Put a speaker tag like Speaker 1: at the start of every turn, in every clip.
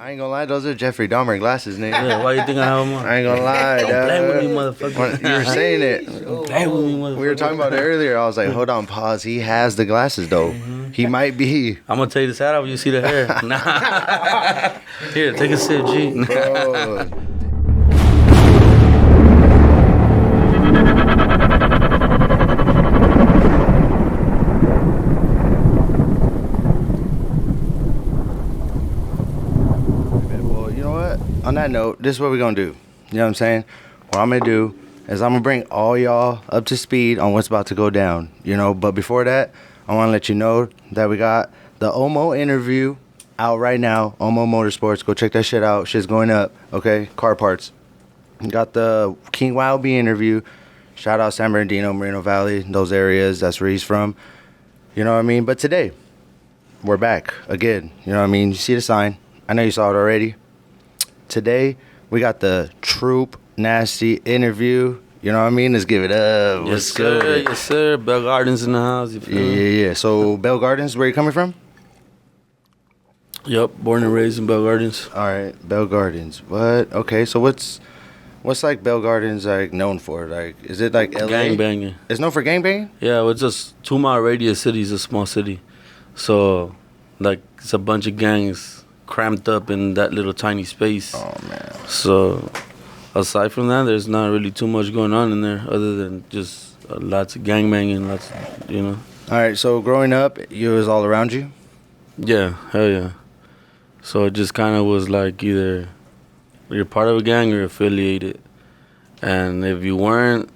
Speaker 1: I ain't gonna lie, those are Jeffrey Dahmer glasses, nigga.
Speaker 2: Yeah, why you think I have them on?
Speaker 1: I ain't gonna lie,
Speaker 2: Don't play with me, motherfucker.
Speaker 1: You were saying it.
Speaker 2: Don't play with me, motherfucker.
Speaker 1: We were talking about it earlier. I was like, hold on, pause. He has the glasses, though. He might be.
Speaker 2: I'm gonna take this hat off. You see the hair? Nah. Here, take a sip, G.
Speaker 1: Bro. Well, you know what? On that note, this is what we're gonna do. You know what I'm saying? What I'm gonna do is I'm gonna bring all y'all up to speed on what's about to go down. You know, but before that, I wanna let you know that we got the Omo interview out right now. Omo Motorsports. Go check that shit out. Shit's going up. Okay? Car parts. We got the King Wild B interview. Shout out San Bernardino, Moreno Valley, those areas. That's where he's from. You know what I mean? But today, we're back again. You know what I mean? You see the sign. I know you saw it already. Today, we got the Troopnastyy interview. You know what I mean? Let's give it up.
Speaker 2: Yes,
Speaker 1: What's
Speaker 2: sir.
Speaker 1: good?
Speaker 2: Yes, sir. Bell Gardens in the house. You feel me?
Speaker 1: Yeah. So, Bell Gardens, where you coming from?
Speaker 2: Yep. Born and raised in Bell Gardens.
Speaker 1: All right, Bell Gardens. What? Okay, so what's like Bell Gardens like known for? Like, is it like LA?
Speaker 2: Gang banging.
Speaker 1: It's known for gang banging?
Speaker 2: Yeah, well, it's just 2-mile radius city is a small city. So, like, it's a bunch of gangs cramped up in that little tiny space.
Speaker 1: Oh, man.
Speaker 2: So, aside from that, there's not really too much going on in there other than just lots of gang banging, lots of, you know.
Speaker 1: All right, so growing up, you was all around you?
Speaker 2: Yeah, hell yeah. So it just kind of was like either you're part of a gang or affiliated. And if you weren't,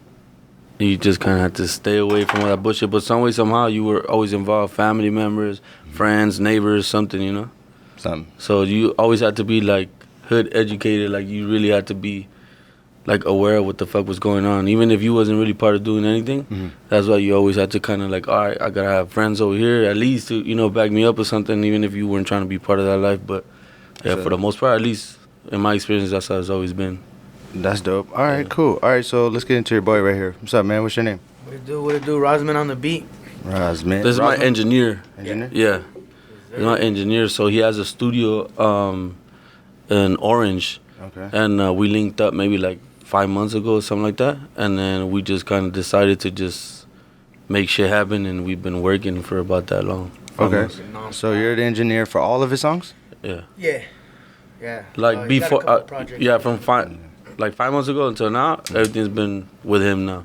Speaker 2: you just kind of had to stay away from all that bullshit. But some way, somehow, you were always involved. Family members, friends, neighbors, something, you know?
Speaker 1: Something.
Speaker 2: So you always had to be, like, hood educated. Like, you really had to be, like, aware of what the fuck was going on. Even if you wasn't really part of doing anything, that's why you always had to kind of, like, all right, I got to have friends over here at least to, you know, back me up or something, even if you weren't trying to be part of that life. But, yeah, for the most part, at least, in my experience, that's how it's always been.
Speaker 1: That's dope. All right, cool. All right, so let's get into your boy right here. What's up, man? What's your name?
Speaker 3: What it do? Rosman on the beat.
Speaker 1: Rosman.
Speaker 2: This is my engineer.
Speaker 1: Engineer?
Speaker 2: Yeah. He's my engineer. So he has a studio in Orange.
Speaker 1: Okay.
Speaker 2: And we linked up maybe like 5 months ago or something like that. And then we just kind of decided to just make shit happen. And we've been working for about that long.
Speaker 1: Okay. So you're the engineer for all of his songs?
Speaker 2: Yeah.
Speaker 3: Yeah. Yeah.
Speaker 2: Like
Speaker 3: he's got a
Speaker 2: before,
Speaker 3: couple projects.
Speaker 2: yeah, from 5 months ago until now, everything's been with him now.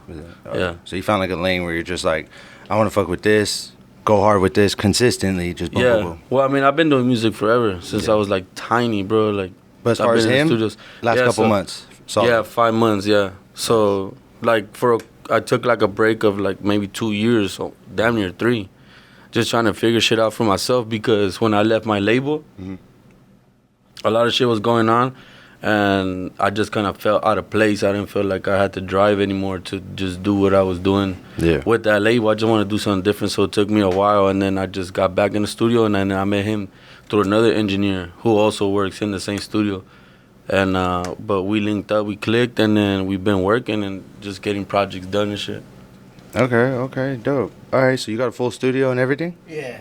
Speaker 2: Yeah.
Speaker 1: So you found like a lane where you're just like, I want to fuck with this, go hard with this consistently, just boom,
Speaker 2: Yeah.
Speaker 1: boom, boom.
Speaker 2: Well, I mean, I've been doing music forever since I was like tiny, bro. Like,
Speaker 1: But as far
Speaker 2: I've
Speaker 1: as
Speaker 2: been in
Speaker 1: him,
Speaker 2: the studios.
Speaker 1: last
Speaker 2: Yeah,
Speaker 1: couple
Speaker 2: so-
Speaker 1: months. Solid.
Speaker 2: Yeah, 5 months. Yeah. So like I took like a break of like maybe 2 years, so damn near 3, just trying to figure shit out for myself because when I left my label, a lot of shit was going on, and I just kind of felt out of place. I didn't feel like I had to drive anymore to just do what I was doing with that label. I just wanted to do something different, so it took me a while, and then I just got back in the studio, and then I met him through another engineer who also works in the same studio. And but we linked up, we clicked, and then we've been working and just getting projects done and shit.
Speaker 1: Okay, dope. All right, so you got a full studio and everything?
Speaker 3: Yeah.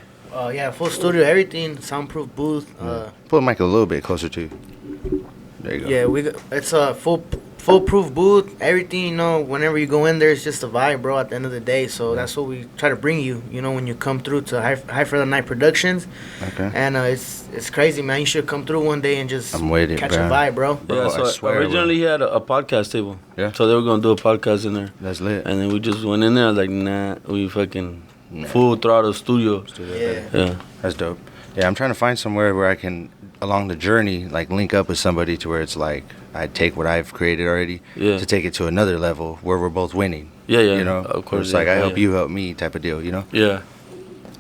Speaker 3: Yeah, full studio, everything, soundproof booth.
Speaker 1: Pull the mic a little bit closer to you. There you go.
Speaker 3: Yeah, it's a foolproof booth. Everything, you know, whenever you go in there, it's just a vibe, bro, at the end of the day. So that's what we try to bring you, you know, when you come through to High for the Night Productions.
Speaker 1: Okay.
Speaker 3: And it's crazy, man. You should come through one day and just
Speaker 1: I'm with it,
Speaker 3: catch
Speaker 1: bro.
Speaker 3: a vibe, bro.
Speaker 2: Yeah,
Speaker 1: I
Speaker 2: so
Speaker 1: swear,
Speaker 2: originally he had a podcast table.
Speaker 1: Yeah.
Speaker 2: So they were gonna do a podcast in there.
Speaker 1: That's lit.
Speaker 2: And then we just went in there, like, nah, we fucking full throttle studio. Yeah.
Speaker 1: That's dope. Yeah, I'm trying to find somewhere where I can, along the journey, like link up with somebody to where it's like I take what I've created already to take it to another level where we're both winning.
Speaker 2: Yeah,
Speaker 1: You know,
Speaker 2: of course.
Speaker 1: It's like I help
Speaker 2: yeah.
Speaker 1: you help me type of deal. You know.
Speaker 2: Yeah.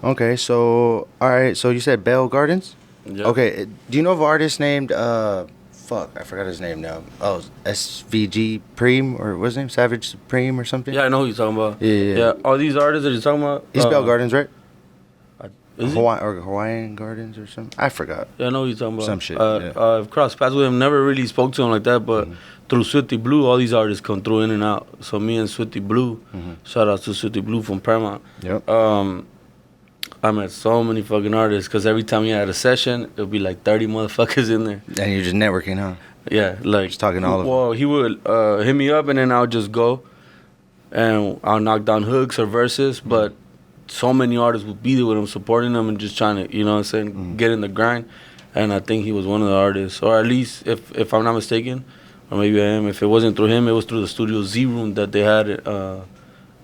Speaker 1: Okay, so all right, so you said Bell Gardens.
Speaker 2: Yeah.
Speaker 1: Okay, do you know of an artist named fuck, I forgot his name now. Oh, SVG Preem, or what's his name? Savage Supreme or something?
Speaker 2: Yeah, I know who you're talking about.
Speaker 1: Yeah.
Speaker 2: All these artists that you're talking about.
Speaker 1: He's Bell Gardens, right?
Speaker 2: Is he?
Speaker 1: Hawaiian Gardens or something? I forgot.
Speaker 2: Yeah, I know who you're talking about.
Speaker 1: Some shit,
Speaker 2: I've crossed paths with him. Never really spoke to him like that, but through Sweaty Blue, all these artists come through in and out. So me and Sweaty Blue, shout out to Sweaty Blue from Paramount.
Speaker 1: Yep.
Speaker 2: I met so many fucking artists because every time you had a session, it would be like 30 motherfuckers in there.
Speaker 1: And you're just networking, huh?
Speaker 2: Yeah, like
Speaker 1: Just talking to all of them.
Speaker 2: Well, he would hit me up, and then I would just go, and I'll knock down hooks or verses. But so many artists would be there with him, supporting them, and just trying to, you know what I'm saying, get in the grind. And I think he was one of the artists, or at least if I'm not mistaken, or maybe I am. If it wasn't through him, it was through the Studio Z room that they had.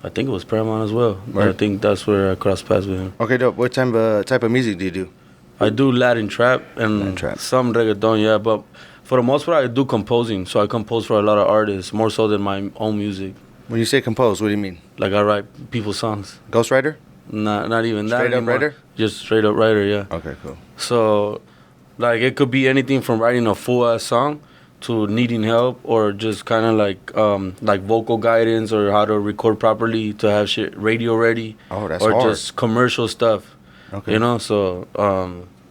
Speaker 2: I think it was Paramount as well.
Speaker 1: Right.
Speaker 2: I think that's where I crossed paths with him.
Speaker 1: Okay, dope. What type of music do you do?
Speaker 2: I do Latin trap and
Speaker 1: Latin trap.
Speaker 2: some reggaeton, yeah, but for the most part, I do composing. So I compose for a lot of artists, more so than my own music.
Speaker 1: When you say compose, what do you mean?
Speaker 2: Like I write people's songs.
Speaker 1: Ghostwriter?
Speaker 2: Not even that.
Speaker 1: Straight up
Speaker 2: anymore.
Speaker 1: writer?
Speaker 2: Just straight up writer, yeah.
Speaker 1: Okay, cool.
Speaker 2: So, like, it could be anything from writing a full ass song to needing help, or just kind of like vocal guidance or how to record properly to have shit radio ready.
Speaker 1: Oh, that's
Speaker 2: or
Speaker 1: hard.
Speaker 2: just commercial stuff.
Speaker 1: Okay.
Speaker 2: You know, so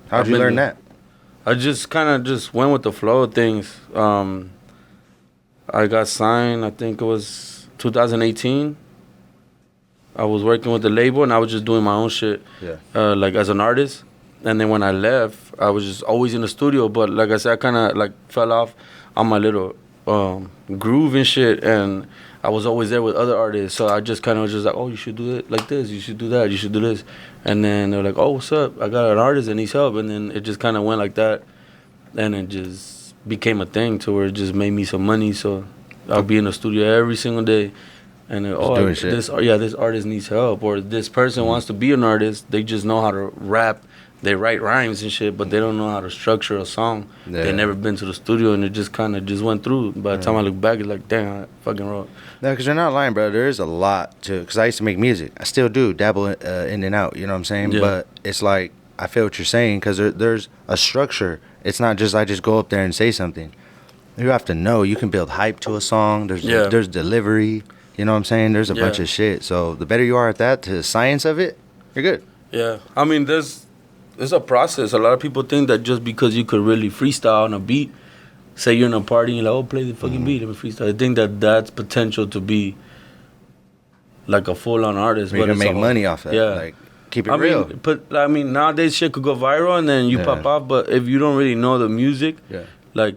Speaker 1: How'd you learn that?
Speaker 2: I just kind of just went with the flow of things. I got signed, I think it was 2018. I was working with the label and I was just doing my own shit, like as an artist. And then when I left, I was just always in the studio. But like I said, I kind of like fell off on my little groove and shit. And I was always there with other artists. So I just kind of was just like, oh, you should do it like this. You should do that. You should do this. And then they're like, oh, what's up? I got an artist that needs help. And then it just kind of went like that. And it just became a thing to where it just made me some money. So I'll be in the studio every single day. And this artist needs help. Or this person wants to be an artist. They just know how to rap. They write rhymes and shit, but they don't know how to structure a song.
Speaker 1: Yeah.
Speaker 2: They never been to the studio, and it just kind of just went through. By the time I look back, it's like, damn, I fucking wrote.
Speaker 1: No, because you're not lying, bro. There is a lot to, because I used to make music. I still do, dabble in and out, you know what I'm saying?
Speaker 2: Yeah.
Speaker 1: But it's like, I feel what you're saying, because there's a structure. It's not just I just go up there and say something. You have to know. You can build hype to a song. There's delivery, you know what I'm saying? There's a bunch of shit. So the better you are at that, to the science of it, you're good.
Speaker 2: Yeah. I mean, it's a process. A lot of people think that just because you could really freestyle on a beat, say you're in a party and you're like, oh, play the fucking beat, let me freestyle. I think that that's potential to be like a full-on artist.
Speaker 1: You can make money off that.
Speaker 2: Yeah.
Speaker 1: Like, keep it real.
Speaker 2: I mean, nowadays shit could go viral and then you pop off, but if you don't really know the music, like,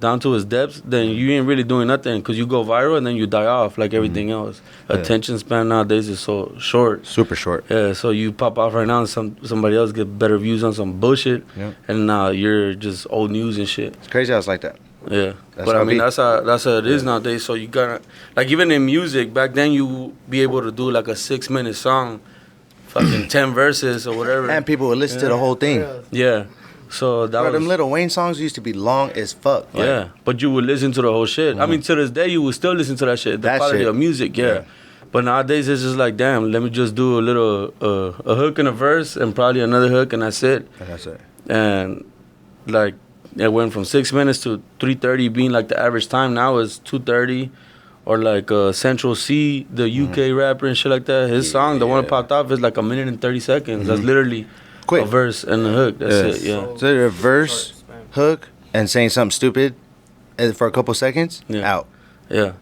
Speaker 2: down to its depths, then you ain't really doing nothing because you go viral and then you die off like everything else. Attention span nowadays is so short.
Speaker 1: Super short.
Speaker 2: Yeah, so you pop off right now and somebody else get better views on some bullshit, and now you're just old news and shit.
Speaker 1: It's crazy how it's like that.
Speaker 2: Yeah, but I mean that's how it is nowadays. So you gotta, like, even in music back then, you be able to do like a 6-minute song, fucking 10 verses or whatever,
Speaker 1: And people would listen to the whole thing.
Speaker 2: Yeah. So that was
Speaker 1: them Little Wayne songs used to be long as fuck.
Speaker 2: Yeah, but you would listen to the whole shit. I mean, to this day, you would still listen to that shit. The quality of music, But nowadays, it's just like, damn, let me just do a little a hook and a verse and probably another hook, and that's it. And like, it went from 6 minutes to 3:30 being like the average time. Now is 2:30, or like Central C, the UK rapper and shit like that. His song, the one that popped off, is like 1 minute and 30 seconds. That's literally a verse and a hook. That's it. Yeah.
Speaker 1: So a verse, hook, and saying something stupid for a couple seconds. Out.
Speaker 2: Yeah.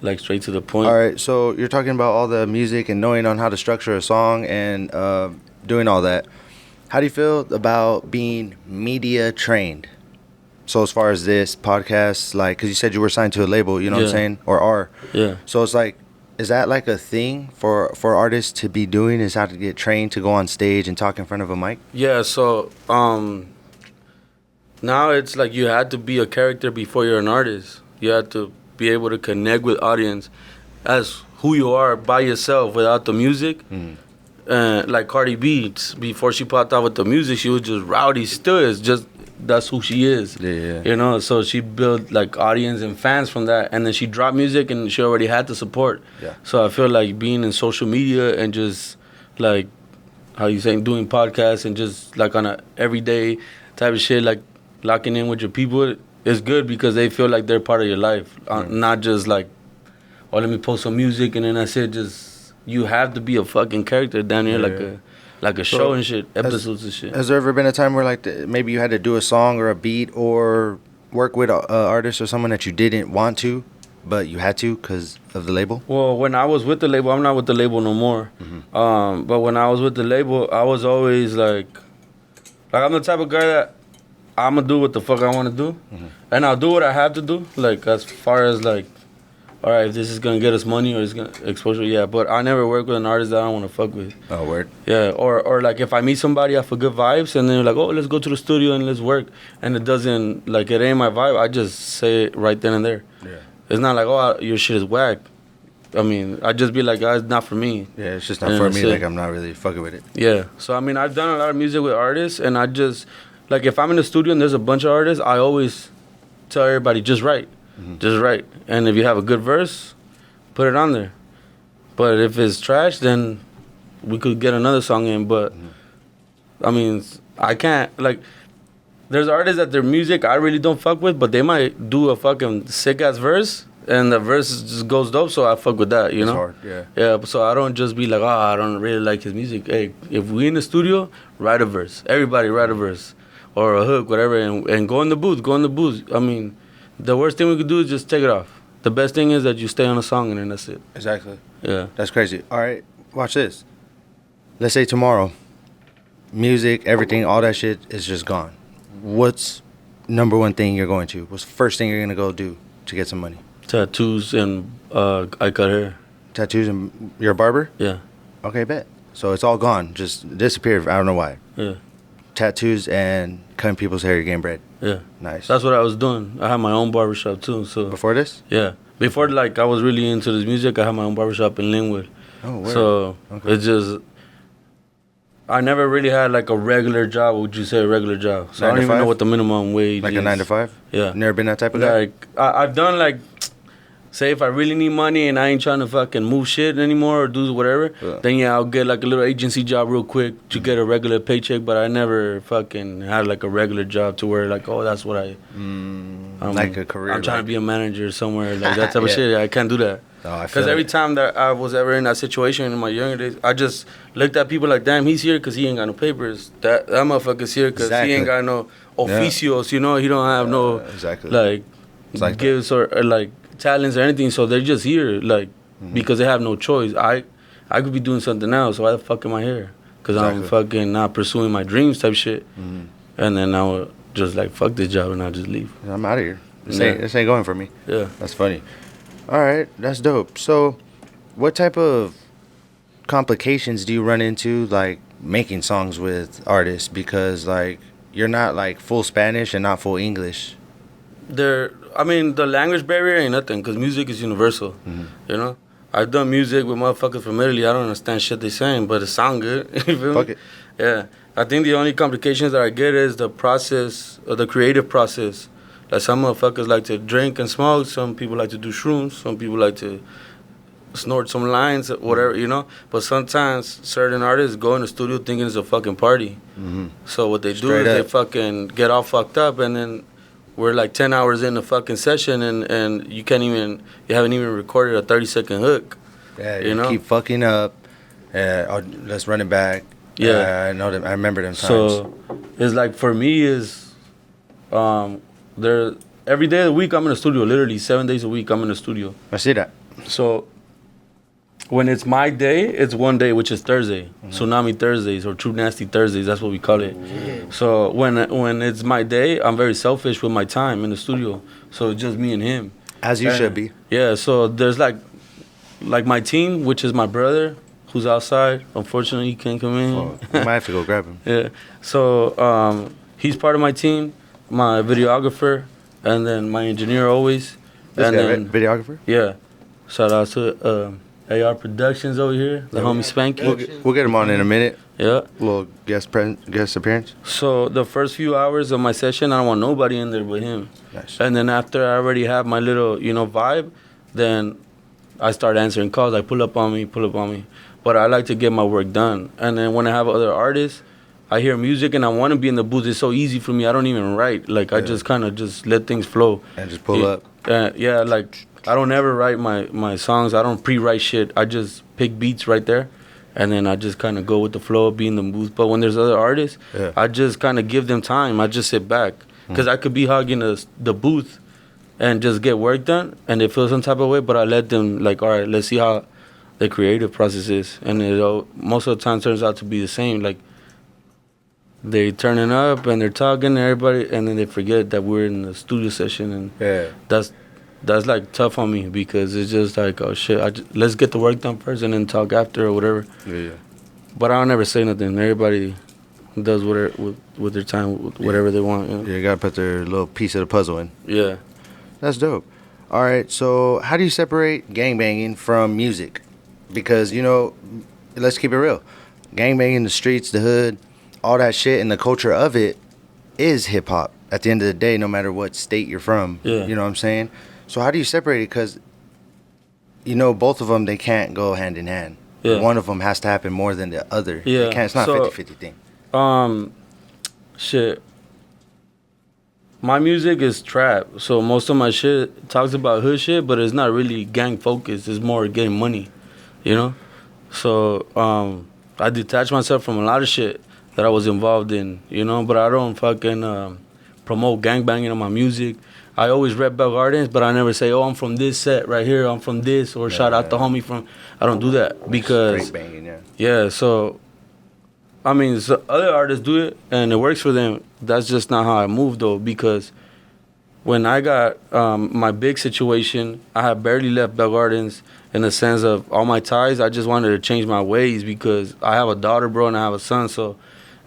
Speaker 2: Like straight to the point.
Speaker 1: All right. So you're talking about all the music and knowing on how to structure a song and doing all that. How do you feel about being media trained? So as far as this podcast, like, because you said you were signed to a label, you know what I'm saying, or are.
Speaker 2: Yeah.
Speaker 1: So it's like, is that like a thing for artists to be doing, is how to get trained to go on stage and talk in front of a mic?
Speaker 2: Yeah, so now it's like you had to be a character before you're an artist. You had to be able to connect with audience as who you are by yourself without the music. Like Cardi B, before she popped out with the music, she was just rowdy. Still is, just that's who she is. You know, so she built like audience and fans from that, and then she dropped music and she already had the support. So I feel like being in social media and just like, how you saying, doing podcasts and just like on a everyday type of shit, like locking in with your people is good because they feel like they're part of your life. Not just like, oh, let me post some music and then that's it. Just, you have to be a fucking character down here, like a show and shit, episodes and shit.
Speaker 1: Has there ever been a time where like maybe you had to do a song or a beat or work with an artist or someone that you didn't want to, but you had to because of the label?
Speaker 2: Well, when I was with the label, I'm not with the label no more. But when I was with the label, I was always like I'm the type of guy that I'm gonna do what the fuck I want to do, and I'll do what I have to do. Like as far as like, all right, if this is gonna get us money or it's gonna exposure, yeah. But I never work with an artist that I don't want to fuck with.
Speaker 1: Oh, word.
Speaker 2: Yeah, or like if I meet somebody I for good vibes and then they're like, oh, let's go to the studio and let's work, and it doesn't like it ain't my vibe. I just say it right then and there.
Speaker 1: Yeah.
Speaker 2: It's not like, oh, your shit is whack. I mean, I just be like, guys, not for me.
Speaker 1: Yeah, it's just not for me. Like, I'm not really fucking with it.
Speaker 2: Yeah. So, I mean, I've done a lot of music with artists, and I just, like, if I'm in the studio and there's a bunch of artists, I always tell everybody, just write. Just write. And if you have a good verse, put it on there. But if it's trash, then we could get another song in. But, I mean, I can't, like, there's artists that their music I really don't fuck with, but they might do a fucking sick-ass verse, and the verse just goes dope, so I fuck with that, you know?
Speaker 1: It's hard, yeah.
Speaker 2: Yeah, so I don't just be like, I don't really like his music. Hey, if we in the studio, write a verse. Everybody write a verse. Or a hook, whatever, and go in the booth, I mean, the worst thing we could do is just take it off. The best thing is that you stay on a song, and then that's it.
Speaker 1: Exactly.
Speaker 2: Yeah.
Speaker 1: That's crazy. All right, watch this. Let's say tomorrow, music, everything, all that shit is just gone. What's number one thing you're going to? What's the first thing you're going to go do to get some money?
Speaker 2: Tattoos and I cut hair.
Speaker 1: Tattoos and you're a barber?
Speaker 2: Yeah.
Speaker 1: Okay, bet. So it's all gone. Just disappeared. I don't know why.
Speaker 2: Yeah.
Speaker 1: Tattoos and cutting people's hair, you're getting bread.
Speaker 2: Yeah.
Speaker 1: Nice.
Speaker 2: That's what I was doing. I had my own barbershop too. So
Speaker 1: Before this?
Speaker 2: Yeah. Before, like, I was really into this music, I had my own barbershop in Linwood.
Speaker 1: Oh, word.
Speaker 2: So it's just, I never really had like a regular job. What would you say a regular job? So I don't even know what the minimum wage
Speaker 1: like
Speaker 2: is.
Speaker 1: Like a 9 to 5?
Speaker 2: Yeah.
Speaker 1: Never been that type of guy?
Speaker 2: Like, I've done like, say if I really need money and I ain't trying to fucking move shit anymore or do whatever, then yeah, I'll get like a little agency job real quick to get a regular paycheck. But I never fucking had like a regular job to where like, oh, that's what
Speaker 1: like a career.
Speaker 2: I'm trying to be a manager somewhere, like that type of shit. I can't do that. Because every time that I was ever in that situation in my younger days, I just looked at people like, damn, he's here because he ain't got no papers. That motherfucker's here because he ain't got no oficios, you know? He don't have no, like gifts or like talents or anything. So they're just here, like, because they have no choice. I could be doing something else. So why the fuck am I here? Because I'm fucking not pursuing my dreams type shit. And then I would just like, fuck this job and I'll just leave.
Speaker 1: I'm out of here. This ain't going for me.
Speaker 2: Yeah.
Speaker 1: That's funny. All right, that's dope. So, what type of complications do you run into, like, making songs with artists? Because, like, you're not, like, full Spanish and not full English.
Speaker 2: I mean, the language barrier ain't nothing, because music is universal, you know? I've done music with motherfuckers from Italy. I don't understand shit they saying, but it sound good. You feel
Speaker 1: Fuck
Speaker 2: me?
Speaker 1: it.
Speaker 2: Yeah. I think the only complications that I get is the process, or the creative process. Like, some motherfuckers like to drink and smoke. Some people like to do shrooms. Some people like to snort some lines, whatever, you know? But sometimes certain artists go in the studio thinking it's a fucking party. So what they do is they fucking get all fucked up, and then we're like 10 hours in the fucking session, and you haven't even recorded a 30-second hook.
Speaker 1: Yeah,
Speaker 2: you know?
Speaker 1: Keep fucking up. Let's run it back.
Speaker 2: Yeah.
Speaker 1: I know them. I remember them times.
Speaker 2: So it's like, for me, every day of the week I'm in the studio. Literally 7 days a week I'm in the studio.
Speaker 1: I see that.
Speaker 2: So when it's my day, it's one day, which is Thursday. Tsunami Thursdays or Troopnastyy Thursdays, that's what we call it. So when it's my day, I'm very selfish with my time in the studio. So it's just me and him.
Speaker 1: As you should be.
Speaker 2: Yeah, so there's like my team, which is my brother, who's outside. Unfortunately, he can't come in.
Speaker 1: Well, we might have to go grab him.
Speaker 2: Yeah. So he's part of my team, my videographer, and then my engineer always.
Speaker 1: This
Speaker 2: and
Speaker 1: guy,
Speaker 2: then
Speaker 1: right? Videographer?
Speaker 2: Yeah. Shout out to AR Productions over here, the homie Spanky.
Speaker 1: We'll get him on in a minute.
Speaker 2: Yeah.
Speaker 1: Little guest appearance.
Speaker 2: So the first few hours of my session, I don't want nobody in there but him.
Speaker 1: Nice.
Speaker 2: And then after I already have my little, vibe, then I start answering calls. Like, pull up on me. But I like to get my work done. And then when I have other artists, I hear music and I want to be in the booth. It's so easy for me. I don't even write. Like, I just kind of just let things flow.
Speaker 1: And just pull up.
Speaker 2: Yeah, like, I don't ever write my songs. I don't pre-write shit. I just pick beats right there. And then I just kind of go with the flow, be in the booth. But when there's other artists, I just kind of give them time. I just sit back. Because I could be hogging the booth and just get work done, and they feel some type of way. But I let them like, all right, let's see how the creative process is, and most of the time turns out to be the same. Like they turning up and they're talking to everybody, and then they forget that we're in the studio session, and that's like tough on me because it's just like, oh shit, let's get the work done first and then talk after or whatever.
Speaker 1: Yeah.
Speaker 2: But I'll never say nothing. Everybody does whatever with their time, whatever they want. You know?
Speaker 1: Yeah, you gotta put their little piece of the puzzle in.
Speaker 2: Yeah.
Speaker 1: That's dope. All right, so how do you separate gangbanging from music? Because, you know, let's keep it real. Gangbanging, the streets, the hood, all that shit, and the culture of it is hip-hop at the end of the day, no matter what state you're from.
Speaker 2: Yeah.
Speaker 1: You know what I'm saying? So how do you separate it? Because, you know, both of them, they can't go hand in hand.
Speaker 2: Yeah.
Speaker 1: One of them has to happen more than the other.
Speaker 2: Yeah.
Speaker 1: It's not a 50-50 thing.
Speaker 2: Shit. My music is trap, so most of my shit talks about hood shit, but it's not really gang focused. It's more getting money, you know? So, I detach myself from a lot of shit that I was involved in, you know? But I don't fucking promote gangbanging on my music. I always rep Bell Gardens, but I never say, oh, I'm from this set right here, I'm from this, or shout out the homie from... I don't do that because...
Speaker 1: Straight banging, yeah.
Speaker 2: Yeah, so... I mean, so other artists do it, and it works for them. That's just not how I move, though, because when I got my big situation, I had barely left Bell Gardens in the sense of all my ties. I just wanted to change my ways because I have a daughter, bro, and I have a son, so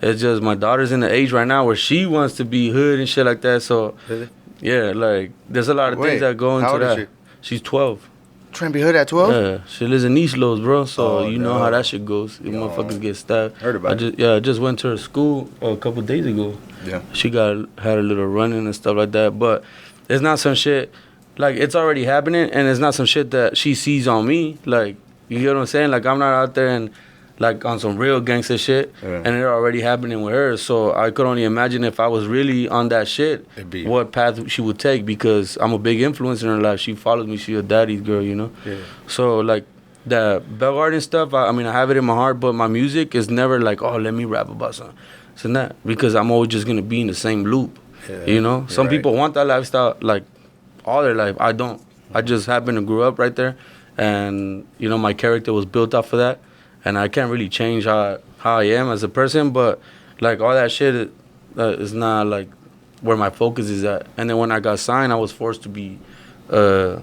Speaker 2: it's just my daughter's in the age right now where she wants to be hood and shit like that, so...
Speaker 1: Really?
Speaker 2: Yeah, like, there's a lot of things that go into
Speaker 1: how old
Speaker 2: that.
Speaker 1: is
Speaker 2: She's 12.
Speaker 1: Trying to be hood at 12?
Speaker 2: Yeah, she lives in East Los, bro. So
Speaker 1: Oh,
Speaker 2: you know
Speaker 1: no.
Speaker 2: how that shit goes. If motherfuckers get stabbed.
Speaker 1: Heard about it.
Speaker 2: I just went to her school a couple days ago.
Speaker 1: Yeah.
Speaker 2: She had a little run-in and stuff like that. But it's not some shit, like, it's already happening, and it's not some shit that she sees on me. Like, you get what I'm saying? Like, I'm not out there and, like, on some real gangster shit, and it's already happening with her. So I could only imagine if I was really on that shit, what path she would take, because I'm a big influence in her life. She follows me. She's a daddy's girl, you know? Yeah. So, like, the Bell Garden stuff, I mean, I have it in my heart, but my music is never like, oh, let me rap about something. It's not, because I'm always just going to be in the same loop, you know? Some people want that lifestyle, like, all their life. I don't. I just happen to grow up right there, and, you know, my character was built off of that. And I can't really change how I am as a person, but like all that shit is not like where my focus is at. And then when I got signed, I was forced to be to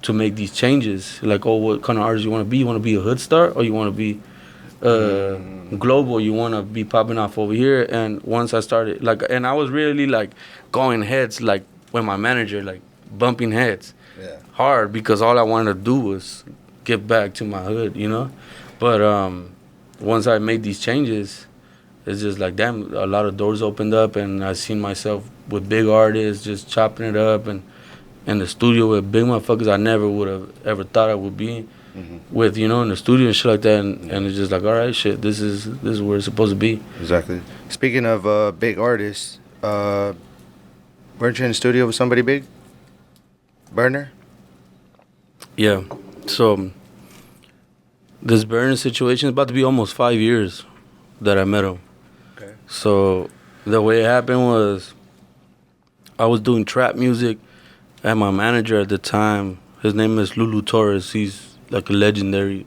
Speaker 2: make these changes. Like, oh, what kind of artist you want to be? You want to be a hood star, or you want to be global? You want to be popping off over here? And once I started, like, and I was really like going heads, like with my manager, like bumping heads hard, because all I wanted to do was get back to my hood, you know? But once I made these changes, it's just like, damn, a lot of doors opened up, and I seen myself with big artists just chopping it up, and in the studio with big motherfuckers I never would have ever thought I would be with, you know, in the studio and shit like that. And it's just like, all right, shit, this is where it's supposed to be.
Speaker 1: Exactly. Speaking of big artists, weren't you in the studio with somebody big? Berner?
Speaker 2: Yeah. So this Berner situation is about to be almost 5 years that I met him. Okay. So the way it happened was I was doing trap music, and my manager at the time, his name is Lulu Torres. He's like a legendary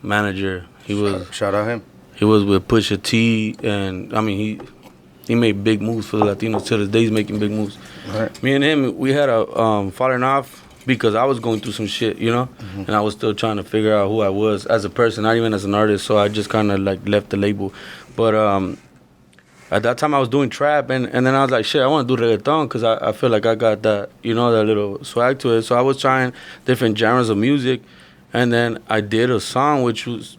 Speaker 2: manager. He was
Speaker 1: shout out him.
Speaker 2: He was with Pusha T, and I mean he made big moves for the Latinos. To this day, he's making big moves. Right. Me and him, we had a falling off, because I was going through some shit, you know? And I was still trying to figure out who I was as a person, not even as an artist, so I just kind of, like, left the label. But at that time, I was doing trap, and then I was like, shit, I want to do reggaeton, because I feel like I got that, you know, that little swag to it. So I was trying different genres of music, and then I did a song which was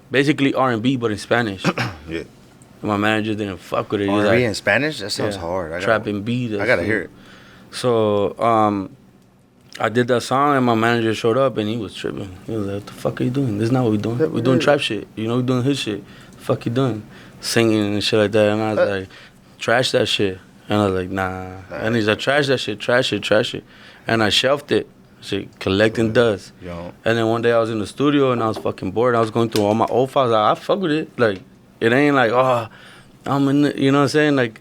Speaker 2: basically R&B, but in Spanish. Yeah. And my manager didn't fuck with it.
Speaker 1: R&B
Speaker 2: like,
Speaker 1: in Spanish? That sounds hard.
Speaker 2: Trap and beat.
Speaker 1: I got to hear it.
Speaker 2: So, I did that song, and my manager showed up, and he was tripping. He was like, what the fuck are you doing? This is not what we're doing. We're doing trap shit. You know, we're doing his shit. The fuck you doing? Singing and shit like that. And I was like, trash that shit. And I was like, nah. And he's like, trash that shit, trash it. And I shelved it. Shit, collecting dust. Yo. And then one day I was in the studio, and I was fucking bored. I was going through all my old files. I fuck with it. Like, it ain't like, oh, I'm in the, you know what I'm saying? Like,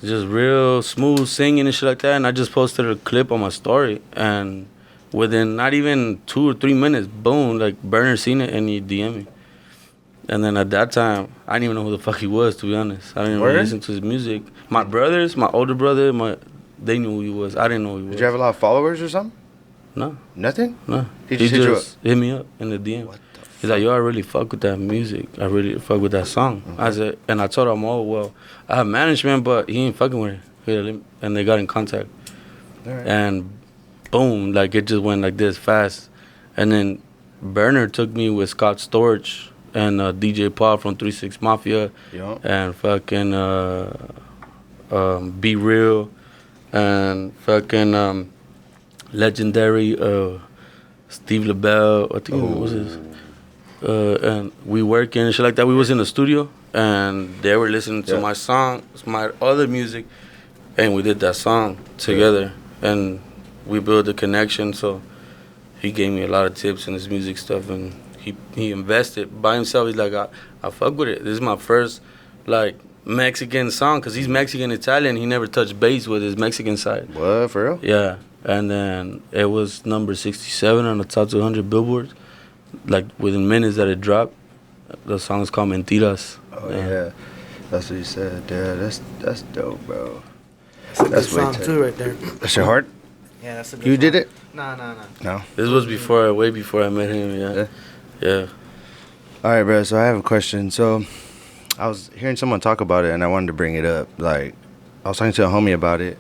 Speaker 2: just real smooth singing and shit like that. And I just posted a clip on my story, and within not even 2 or 3 minutes, boom, like Berner seen it and he DM'd me. And then at that time, I didn't even know who the fuck he was, to be honest. I didn't really listen to his music. My brothers, my older brother, they knew who he was. I didn't know who he was.
Speaker 1: Did you have a lot of followers or something?
Speaker 2: No.
Speaker 1: Nothing?
Speaker 2: No.
Speaker 1: He just
Speaker 2: hit me up in the DM.
Speaker 1: What the
Speaker 2: He's like, yo, I really fuck with that music. I really fuck with that song.
Speaker 1: Mm-hmm.
Speaker 2: I said, and I told him, oh, well, I have management, but he ain't fucking with it. And they got in contact.
Speaker 1: All right.
Speaker 2: And boom, like it just went like this fast. And then Berner took me with Scott Storch and DJ Paul from 3-6 Mafia.
Speaker 1: Yo.
Speaker 2: And fucking Be Real. And fucking legendary Steve LaBelle, I think what was his. And we working and shit like that. We was in the studio and they were listening to my songs, my other music, and we did that song together. And we built a connection. So he gave me a lot of tips in his music stuff, and he invested by himself. He's like, I fuck with it. This is my first like Mexican song, because he's Mexican Italian. He never touched bass with his Mexican side.
Speaker 1: What, for real?
Speaker 2: Yeah. And then it was number 67 on the top 200 billboards. Like within minutes that it dropped. The song is called Mentiras.
Speaker 1: Oh yeah. That's what you said. Yeah, that's dope, bro.
Speaker 3: That's a good song too, right there.
Speaker 1: That's your heart?
Speaker 3: Yeah, that's a good
Speaker 1: You
Speaker 3: song.
Speaker 1: did it?
Speaker 3: No.
Speaker 2: This was way before I met him. Yeah.
Speaker 1: All right, bro. So I have a question. So I was hearing someone talk about it, and I wanted to bring it up. Like, I was talking to a homie about it,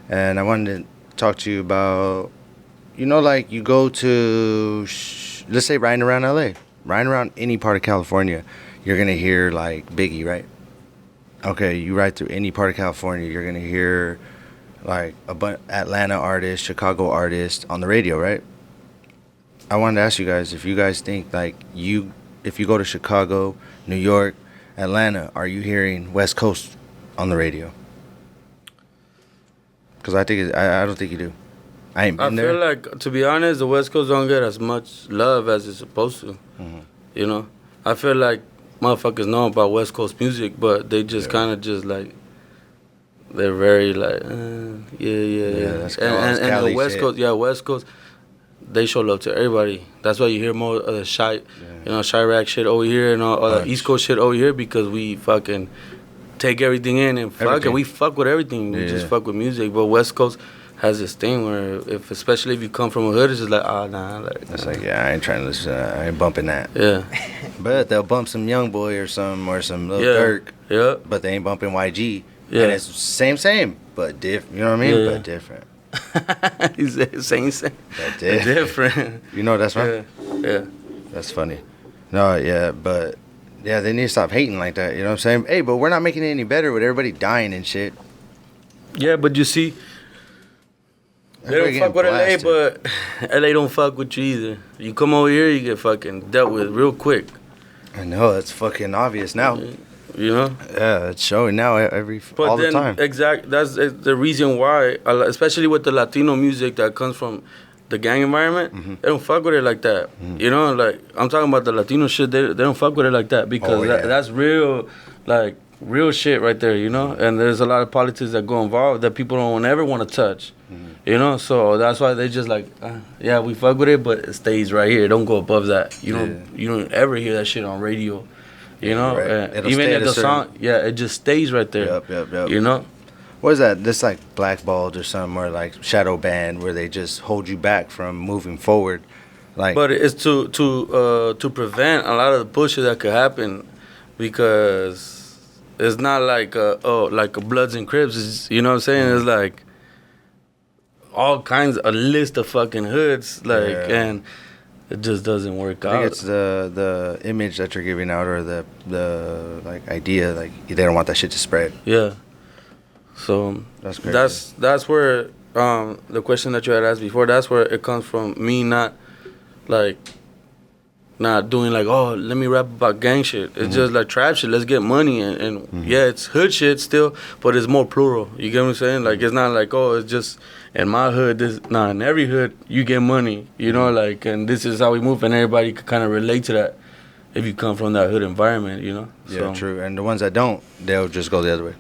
Speaker 1: and I wanted to talk to you about, you know, like you go to, let's say, riding around LA, riding around any part of California, you're gonna hear like Biggie, right? Okay, you ride through any part of California, you're gonna hear like Atlanta artists, Chicago artists on the radio, right? I wanted to ask you guys if you guys think like if you go to Chicago, New York, Atlanta, are you hearing West Coast on the radio? Because I don't think you do. I ain't been there.
Speaker 2: I feel like, to be honest, the West Coast don't get as much love as it's supposed to.
Speaker 1: Mm-hmm.
Speaker 2: You know? I feel like motherfuckers know about West Coast music, but they just kind of just like, they're very like, yeah.
Speaker 1: That's
Speaker 2: and the West
Speaker 1: shit.
Speaker 2: Coast, West Coast, they show love to everybody. That's why you hear more of the Chirac shit over here and all the East Coast shit over here, because we fucking take everything in and we fuck with everything. We just fuck with music. But West Coast has this thing where, especially if you come from a hood, it's just like, nah. Like,
Speaker 1: it's like, I ain't trying to listen. I ain't bumping that.
Speaker 2: Yeah.
Speaker 1: But they'll bump some Young Boy or some Lil Durk.
Speaker 2: Yeah.
Speaker 1: But they ain't bumping YG.
Speaker 2: Yeah.
Speaker 1: And it's same, but different. You know what I mean?
Speaker 2: Yeah.
Speaker 1: But different.
Speaker 2: He's saying
Speaker 1: But
Speaker 2: different.
Speaker 1: You know that's right.
Speaker 2: Yeah.
Speaker 1: That's funny. No, yeah, but yeah, they need to stop hating like that. You know what I'm saying? Hey, but we're not making it any better with everybody dying and shit.
Speaker 2: Yeah, but you see, they
Speaker 1: Everybody
Speaker 2: don't fuck with
Speaker 1: getting
Speaker 2: LA, but LA don't fuck with you either. You come over here, you get fucking dealt with real quick.
Speaker 1: I know, it's fucking obvious now.
Speaker 2: You know?
Speaker 1: Yeah, it's showing now all the time.
Speaker 2: That's the reason why, especially with the Latino music that comes from the gang environment, they don't fuck with it like that. You know, like, I'm talking about the Latino shit, they don't fuck with it like that, because that's real, like, real shit right there, you know? And there's a lot of politics that go involved that people don't ever want to touch, you know? So that's why they just like, we fuck with it, but it stays right here. Don't go above that. You don't ever hear that shit on radio, you know?
Speaker 1: Right.
Speaker 2: Even if the song, it just stays right there.
Speaker 1: Yep.
Speaker 2: You know?
Speaker 1: What is that? This like blackballed or something, or like shadow banned, where they just hold you back from moving forward. Like,
Speaker 2: but it's to prevent a lot of the bullshit that could happen, because it's not like like a Bloods and Crips. It's, you know what I'm saying? It's like all kinds, a list of fucking hoods, like, and it just doesn't work out.
Speaker 1: I think it's the image that you're giving out, or the like idea, like they don't want that shit to spread.
Speaker 2: Yeah. So
Speaker 1: that's crazy.
Speaker 2: That's where the question that you had asked before, that's where it comes from. Me not doing like, oh, let me rap about gang shit. It's just like trap shit. Let's get money, and it's hood shit still, but it's more plural. You get what I'm saying? Like, it's not like, oh, it's just in my hood. In every hood you get money. You know, like, and this is how we move, and everybody can kind of relate to that if you come from that hood environment. You know?
Speaker 1: Yeah, true. And the ones that don't, they'll just go the other way.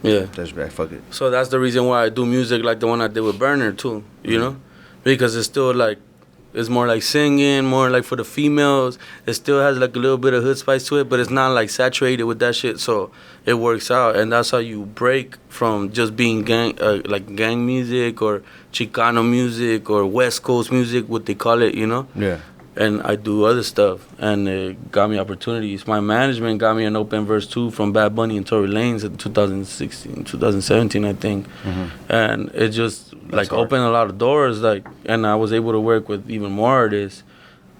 Speaker 2: Yeah.
Speaker 1: Just be like, fuck it.
Speaker 2: So that's the reason why I do music like the one I did with Berner too, you know? Because it's still like, it's more like singing, more like for the females. It still has like a little bit of hood spice to it, but it's not like saturated with that shit. So it works out, and that's how you break from just being gang music or Chicano music or West Coast music, what they call it, you know?
Speaker 1: Yeah.
Speaker 2: And I do other stuff, and it got me opportunities. My management got me an open verse too from Bad Bunny and Tory Lanez in 2016, 2017, I think. And it just like opened a lot of doors, like, and I was able to work with even more artists.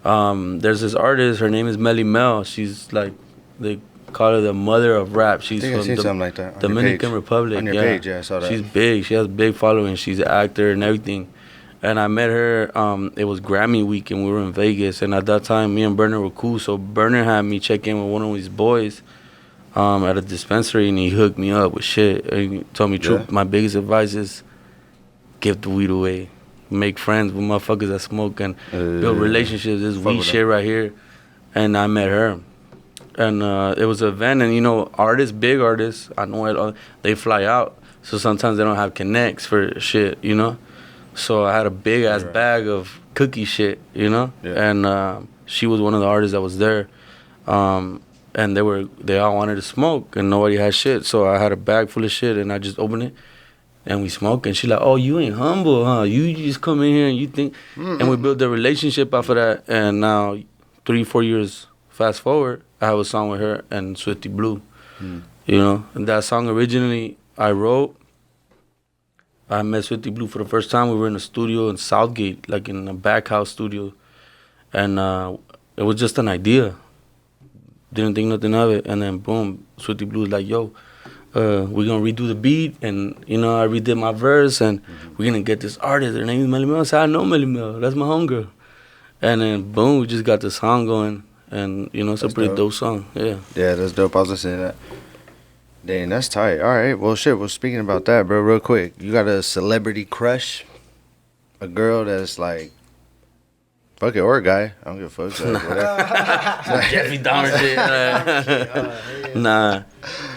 Speaker 2: There's this artist, her name is Melly Mel. She's like, they call her the mother of rap. She's
Speaker 1: I think
Speaker 2: from
Speaker 1: I seen something like that on
Speaker 2: Dominican
Speaker 1: your page.
Speaker 2: Republic.
Speaker 1: On your page, yeah, I saw that.
Speaker 2: She's big. She has a big following. She's an actor and everything. And I met her, it was Grammy week, and we were in Vegas. And at that time, me and Berner were cool. So Berner had me check in with one of his boys at a dispensary, and he hooked me up with shit. And he told me, Troop, my biggest advice is give the weed away. Make friends with motherfuckers that smoke and build relationships. This weed shit right here. And I met her. And it was an event, and, you know, artists, big artists, I know it, they fly out. So sometimes they don't have connects for shit, you know? So I had a big ass bag of cookie shit, you know, and she was one of the artists that was there, and they all wanted to smoke, and nobody had shit. So I had a bag full of shit, and I just opened it, and we smoked. And she like, oh, you ain't humble, huh? You just come in here and you think, and we built a relationship off of that. And now, 3-4 years fast forward, I have a song with her and Swifty Blue, you know, and that song originally I wrote. I met Swifty Blue for the first time. We were in a studio in Southgate, like in a back house studio. And it was just an idea. Didn't think nothing of it. And then, boom, Swifty Blue was like, yo, we're going to redo the beat. And, you know, I redid my verse. And we're going to get this artist. Her name is Melly Mel. I said, I know Melly Mel. That's my homegirl. And then, boom, we just got the song going. And, you know, it's a pretty dope song. Yeah.
Speaker 1: Yeah, that's dope. I was listening to that. Dang, that's tight. All right. Well, shit. Well, speaking about that, bro, real quick. You got a celebrity crush? A girl that's like, fuck it, or a guy. I don't give a fuck. Like, whatever.
Speaker 2: Jeffrey Dahmer shit. Nah.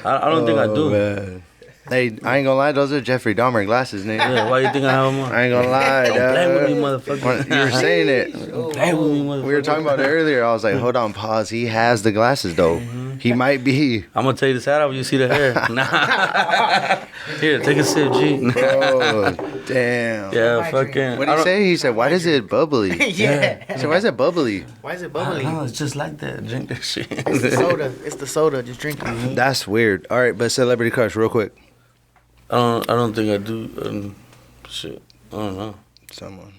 Speaker 2: I don't think I do.
Speaker 1: Man. Hey, I ain't gonna lie. Those are Jeffrey Dahmer glasses, nigga.
Speaker 2: Yeah, why you think I have them on?
Speaker 1: I ain't gonna lie.
Speaker 2: Don't play with me, motherfucker.
Speaker 1: You were saying it.
Speaker 2: Don't play with me, motherfucker.
Speaker 1: We were talking about it earlier. I was like, hold on, pause. He has the glasses, though. He might be.
Speaker 2: I'm gonna take this hat off. You see the hair? Nah. Here, take a sip, G.
Speaker 1: Oh, damn.
Speaker 2: Yeah, fucking.
Speaker 1: What did he say? He said, why is it bubbly?
Speaker 3: Yeah.
Speaker 1: He said, why is it bubbly?
Speaker 3: Why is it bubbly?
Speaker 2: No, it's just like that. Drink that shit.
Speaker 3: It's the soda. It's the soda. Just drink it.
Speaker 1: That's weird. All right, but celebrity crush, real quick.
Speaker 2: I don't think I do. Shit. I don't know.
Speaker 1: Someone.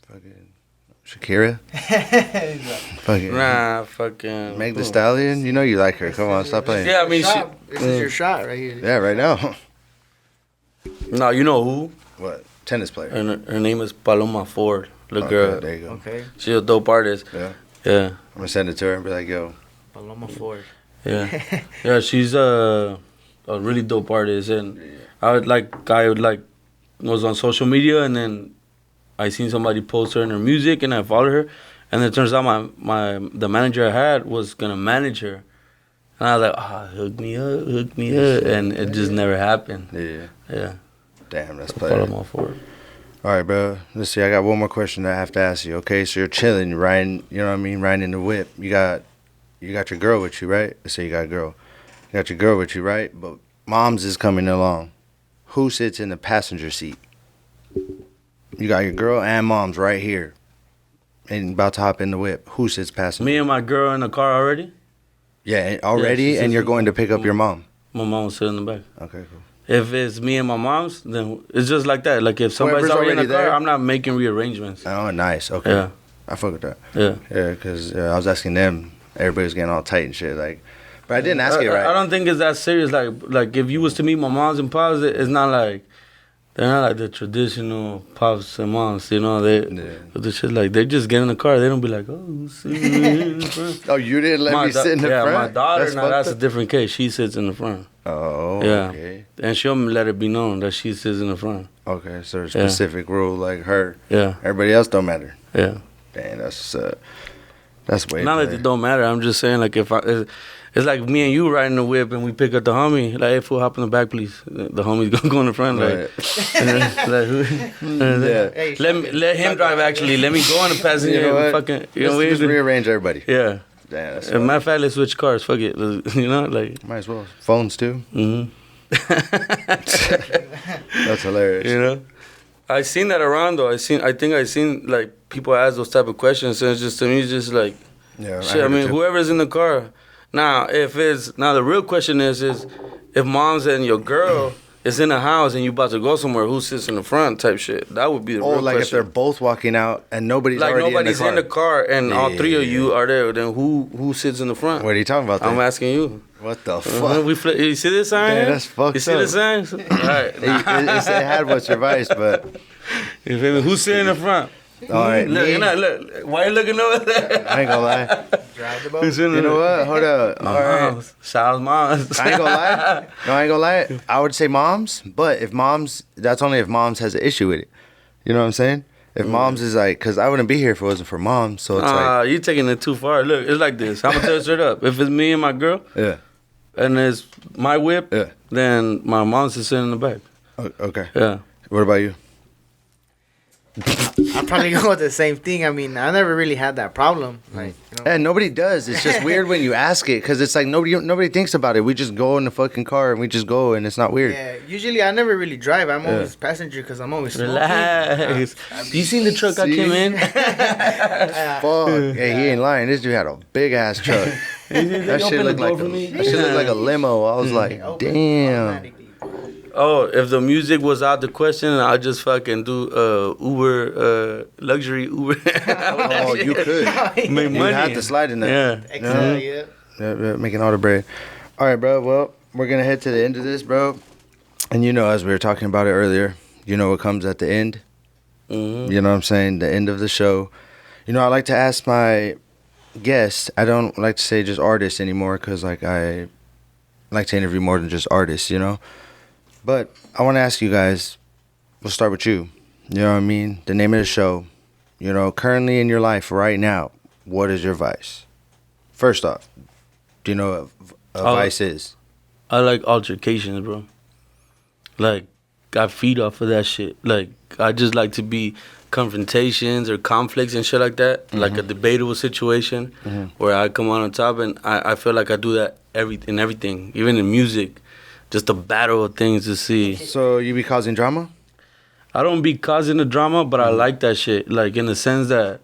Speaker 1: Fucking Shakira? Fucking.
Speaker 2: Nah, fucking.
Speaker 1: Meg the Stallion? You know you like her. Come on, stop playing.
Speaker 2: Yeah, I mean,
Speaker 3: This is your shot right here.
Speaker 1: Yeah, right now.
Speaker 2: No, you know who?
Speaker 1: What? Tennis player.
Speaker 2: Her name is Paloma Ford. Little girl.
Speaker 1: There you go.
Speaker 3: Okay.
Speaker 2: She's a dope artist.
Speaker 1: Yeah.
Speaker 2: Yeah.
Speaker 1: I'm gonna send it to her and be like, yo.
Speaker 3: Paloma Ford.
Speaker 2: Yeah. Yeah, she's a really dope artist, and I would like was on social media, and then I seen somebody post her in her music, and I followed her, and it turns out the manager I had was gonna manage her, and I was like, hook me up, and it just never happened. Yeah.
Speaker 1: Damn, that's
Speaker 2: Follow
Speaker 1: player.
Speaker 2: my forward.
Speaker 1: All right, bro. Let's see. I got one more question that I have to ask you. Okay, so you're chilling, riding. You know what I mean? Riding in the whip. You got your girl with you, right? Let's say you got a girl. You got your girl with you, right? But mom's is coming along. Who sits in the passenger seat? You got your girl and mom's right here, and about to hop in the whip. Who sits passenger?
Speaker 2: Me and my girl in the car already.
Speaker 1: Yeah, already, and you're going to pick up your mom.
Speaker 2: My mom was sitting in the back.
Speaker 1: Okay, cool.
Speaker 2: If it's me and my mom's, then it's just like that. Like if somebody's
Speaker 1: Whoever's
Speaker 2: already in the
Speaker 1: already
Speaker 2: car,
Speaker 1: there.
Speaker 2: I'm not making rearrangements.
Speaker 1: Oh, nice. Okay.
Speaker 2: Yeah.
Speaker 1: I fuck with that.
Speaker 2: Yeah.
Speaker 1: Yeah, because I was asking them. Everybody was getting all tight and shit. Like, but I didn't ask it right.
Speaker 2: I don't think it's that serious. Like if you was to meet my moms and pops, it's not like they're not like the traditional pops and moms. You know, the shit like they just get in the car. They don't be like, oh, sit in the front.
Speaker 1: Oh, you didn't let me sit in the front?
Speaker 2: Yeah, my daughter. That's a
Speaker 1: fucked
Speaker 2: different case. She sits in the front.
Speaker 1: up. Oh,
Speaker 2: Yeah.
Speaker 1: okay.
Speaker 2: And she'll let it be known that she sits in the front.
Speaker 1: Okay, so a specific rule like her.
Speaker 2: Yeah.
Speaker 1: Everybody else don't matter.
Speaker 2: Yeah.
Speaker 1: Dang, that's way.
Speaker 2: Not that
Speaker 1: better.
Speaker 2: it don't matter. I'm just saying, like, It's like me and you riding the whip and we pick up the homie. Like, hey, fool, hop in the back, please. The homie's gonna go in the front. Like,
Speaker 1: Yeah.
Speaker 2: let him drive, actually. Let me go in the passenger.
Speaker 1: You know what?
Speaker 2: Fucking,
Speaker 1: Let's just rearrange everybody.
Speaker 2: Yeah.
Speaker 1: Damn, that's
Speaker 2: Matter of fact, let's switch cars. Fuck it. You know, like.
Speaker 1: might as well. Phones too.
Speaker 2: Mm-hmm.
Speaker 1: That's hilarious.
Speaker 2: You know? I seen that around though. I think I seen like people ask those type of questions, and it's just, to me, it's just like,
Speaker 1: Yeah.
Speaker 2: shit. I mean, whoever's in the car. Now, the real question is if mom's and your girl is in the house and you about to go somewhere, who sits in the front type shit? That would be the real
Speaker 1: like
Speaker 2: question.
Speaker 1: if they're both walking out and nobody's
Speaker 2: like
Speaker 1: already
Speaker 2: nobody's
Speaker 1: in the car.
Speaker 2: and all three of you are there, then who sits in the front?
Speaker 1: What are you talking about? Then?
Speaker 2: I'm asking you.
Speaker 1: What the fuck?
Speaker 2: You see this sign?
Speaker 1: Yeah, that's fucked
Speaker 2: You see
Speaker 1: up.
Speaker 2: the sign? All right.
Speaker 1: it had what's your vice, but
Speaker 2: You feel me? Who's sitting in the front?
Speaker 1: all right.
Speaker 2: Look, look. Why you looking over there?
Speaker 1: I ain't gonna lie.
Speaker 3: Drive the boat.
Speaker 2: Who's in
Speaker 1: You know what? Hold up. All right.
Speaker 2: Moms. Shout out moms.
Speaker 1: I ain't gonna lie. No, I ain't gonna lie. I would say moms, but that's only if moms has an issue with it. You know what I'm saying? If moms is like, because I wouldn't be here if it wasn't for moms. So it's like,
Speaker 2: You taking it too far. Look, it's like this. I'm gonna tell you straight up. If it's me and my girl,
Speaker 1: yeah.
Speaker 2: and it's my whip,
Speaker 1: Yeah.
Speaker 2: then my mom's just sitting in the back.
Speaker 1: Okay.
Speaker 2: Yeah.
Speaker 1: What about you?
Speaker 3: I'll probably go with the same thing. I mean, I never really had that problem. Like, you know.
Speaker 1: Yeah, nobody does. It's just weird when you ask it because it's like nobody thinks about it. We just go in the fucking car and we just go and it's not weird.
Speaker 3: Yeah, usually I never really drive. I'm always passenger because I'm always smoking.
Speaker 2: Relax. You seen the truck I came in?
Speaker 1: Fuck. Hey, he ain't lying. This dude had a big ass truck. That shit looked like a limo. I was like, damn.
Speaker 2: Oh, if the music was out the question, I'd just fucking do Uber, luxury Uber.
Speaker 1: Oh, you could.
Speaker 2: Make
Speaker 1: You
Speaker 2: money.
Speaker 1: have to slide in there.
Speaker 2: Yeah.
Speaker 3: Exactly, yeah.
Speaker 1: Yeah, making all the bread. All right, bro. Well, we're gonna head to the end of this, bro. And you know, as we were talking about it earlier, you know what comes at the end.
Speaker 2: Mm-hmm.
Speaker 1: You know what I'm saying? The end of the show. You know, I like to ask my guests. I don't like to say just artists anymore because, like, I like to interview more than just artists. You know. But I want to ask you guys. We'll start with you. You know what I mean? The name of the show. You know, currently in your life right now, what is your vice? First off, do you know what a vice is?
Speaker 2: I like altercations, bro. Like, I feed off of that shit. Like, I just like to be confrontations or conflicts and shit like that. Mm-hmm. Like a debatable situation where I come on top, and I feel like I do that in everything, even in music. Just a battle of things to see.
Speaker 1: So you be causing drama?
Speaker 2: I don't be causing the drama, but I like that shit. Like, in the sense that,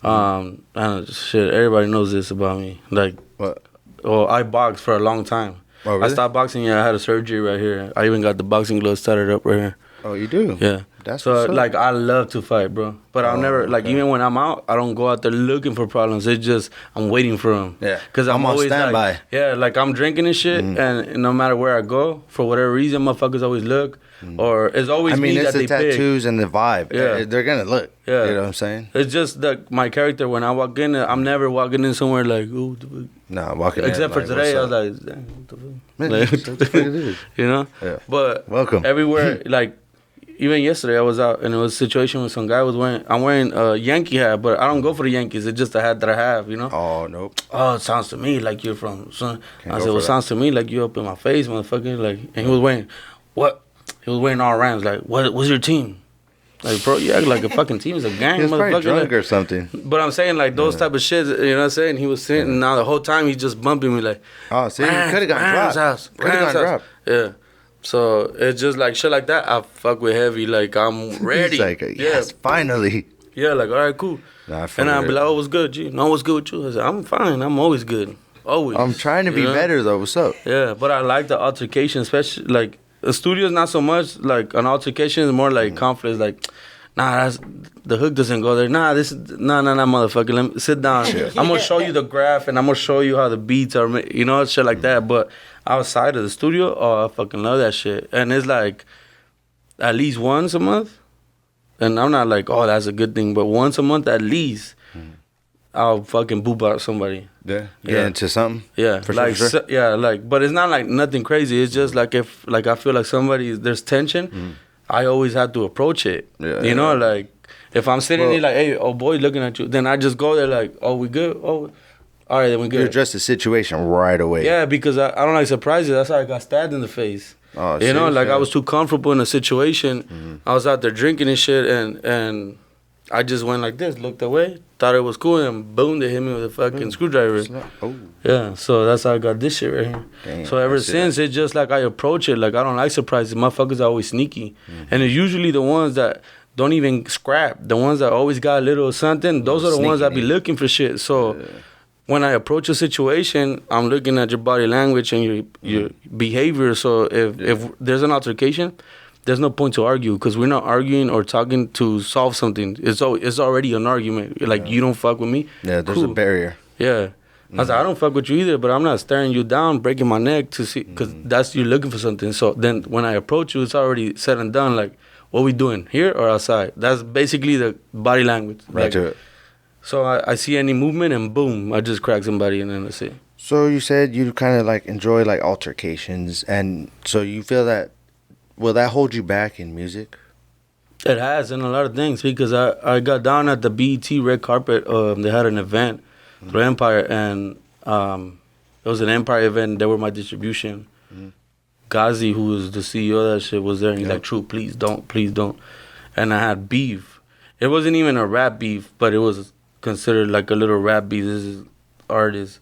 Speaker 2: I don't know, shit, everybody knows this about me. Like,
Speaker 1: What?
Speaker 2: well, I boxed for a long time.
Speaker 1: Oh, really?
Speaker 2: I stopped boxing, I had a surgery right here. I even got the boxing gloves started up right here.
Speaker 1: Oh, you do?
Speaker 2: Yeah.
Speaker 1: That's
Speaker 2: so,
Speaker 1: what's up.
Speaker 2: like, I love to fight, bro. But I'll never, like,
Speaker 1: okay.
Speaker 2: even when I'm out, I don't go out there looking for problems. It's just, I'm waiting for them.
Speaker 1: Yeah.
Speaker 2: Because
Speaker 1: I'm on
Speaker 2: always
Speaker 1: standby.
Speaker 2: Like, yeah, like, I'm drinking and shit, and no matter where I go, for whatever reason, motherfuckers always look. Or it's always
Speaker 1: I mean,
Speaker 2: me
Speaker 1: it's
Speaker 2: that
Speaker 1: the
Speaker 2: they pick.
Speaker 1: tattoos and the vibe.
Speaker 2: Yeah.
Speaker 1: They're going to look.
Speaker 2: Yeah.
Speaker 1: You know what I'm saying?
Speaker 2: It's just that my character, when I walk in, I'm never walking in somewhere like, ooh,
Speaker 1: Nah, walking in,
Speaker 2: except for
Speaker 1: like,
Speaker 2: today, I
Speaker 1: what's
Speaker 2: was
Speaker 1: up?
Speaker 2: like, damn, what the fuck?
Speaker 1: Man,
Speaker 2: Like,
Speaker 1: that's what the fuck it is.
Speaker 2: you know?
Speaker 1: Yeah.
Speaker 2: But
Speaker 1: Welcome.
Speaker 2: everywhere, like, even yesterday I was out and it was a situation where some guy was I'm wearing a Yankee hat, but I don't go for the Yankees. It's just a hat that I have, you know?
Speaker 1: Oh, nope.
Speaker 2: Oh, it sounds to me like you're from son.
Speaker 1: Can't
Speaker 2: I
Speaker 1: go
Speaker 2: said, well,
Speaker 1: for
Speaker 2: it
Speaker 1: that.
Speaker 2: sounds to me like you up in my face, motherfucker. Like, and he was wearing, what? He was wearing all Rams. Like, what's your team? Like, bro, you act like a fucking team. It's a gang,
Speaker 1: He was probably
Speaker 2: motherfucker.
Speaker 1: drunk
Speaker 2: Like,
Speaker 1: or something.
Speaker 2: but I'm saying, like, those type of shit, you know what I'm saying? He was sitting, and now the whole time he's just bumping me like,
Speaker 1: Oh, see, you could have gotten
Speaker 2: Rams
Speaker 1: dropped.
Speaker 2: house,
Speaker 1: Could have
Speaker 2: Rams
Speaker 1: gotten
Speaker 2: house.
Speaker 1: dropped.
Speaker 2: Yeah. So it's just like shit like that. I fuck with heavy. Like, I'm ready.
Speaker 1: He's like, yes, finally.
Speaker 2: Yeah, like, all right, cool.
Speaker 1: Nah, I feel
Speaker 2: And I'll
Speaker 1: it.
Speaker 2: be like, oh, what's good, G? No, what's good with you? I said, I'm fine. I'm always good. Always.
Speaker 1: I'm trying to be
Speaker 2: You know?
Speaker 1: better, though. What's up?
Speaker 2: Yeah, but I like the altercation, especially, like, the studio's not so much, like, an altercation is more like conflict, like, nah, the hook doesn't go there. Nah, motherfucker, let me sit down. I'm gonna show you the graph, and I'm gonna show you how the beats are, you know, shit like that. But outside of the studio, oh, I fucking love that shit. And it's like, at least once a month, and I'm not like, oh, that's a good thing, but once a month at least, I'll fucking boop out somebody.
Speaker 1: Yeah. Get
Speaker 2: Yeah.
Speaker 1: into something?
Speaker 2: Yeah,
Speaker 1: For sure,
Speaker 2: like
Speaker 1: for sure.
Speaker 2: yeah, like, but it's not like nothing crazy. It's just like if like I feel like there's tension, I always have to approach it.
Speaker 1: Yeah,
Speaker 2: you know,
Speaker 1: yeah.
Speaker 2: like if I'm sitting there like, hey, oh boy, looking at you, then I just go there like, oh, we good? Oh, All right, then we
Speaker 1: You
Speaker 2: good.
Speaker 1: addressed the situation right away.
Speaker 2: Yeah, because I don't like surprises. That's how I got stabbed in the face.
Speaker 1: Oh,
Speaker 2: You know, like
Speaker 1: seriously?
Speaker 2: I was too comfortable in a situation. I was out there drinking and shit, and I just went like this, looked away, thought it was cool, and boom, they hit me with a fucking screwdriver.
Speaker 1: Oh,
Speaker 2: Yeah, so that's how I got this shit right here.
Speaker 1: damn.
Speaker 2: So ever
Speaker 1: I see
Speaker 2: since, it's just like I approach it. Like I don't like surprises. Motherfuckers are always sneaky, and it's usually the ones that don't even scrap. The ones that always got a little something. Those are the ones that be
Speaker 1: Sneaky,
Speaker 2: looking for shit. So when I approach a situation, I'm looking at your body language and your behavior. So if there's an altercation, there's no point to argue because we're not arguing or talking to solve something. It's already an argument. Like you don't fuck with me.
Speaker 1: Yeah, there's
Speaker 2: Cool.
Speaker 1: a barrier.
Speaker 2: Yeah. I was like, I don't fuck with you either, but I'm not staring you down, breaking my neck to see, because that's you're looking for something. So then when I approach you, it's already said and done. Like, what we doing, here or outside? That's basically the body language.
Speaker 1: Right
Speaker 2: Like,
Speaker 1: to it.
Speaker 2: so I see any movement and boom, I just crack somebody and then that's it.
Speaker 1: So you said you kind of like enjoy like altercations, and so you feel that will that hold you back in music?
Speaker 2: It has in a lot of things because I got down at the BET red carpet. They had an event through Empire, and it was an Empire event. They were my distribution. Ghazi, who was the CEO of that shit, was there, and he's like, "Troop, please don't." And I had beef. It wasn't even a rap beef, but it was considered like a little rap beef. This is artist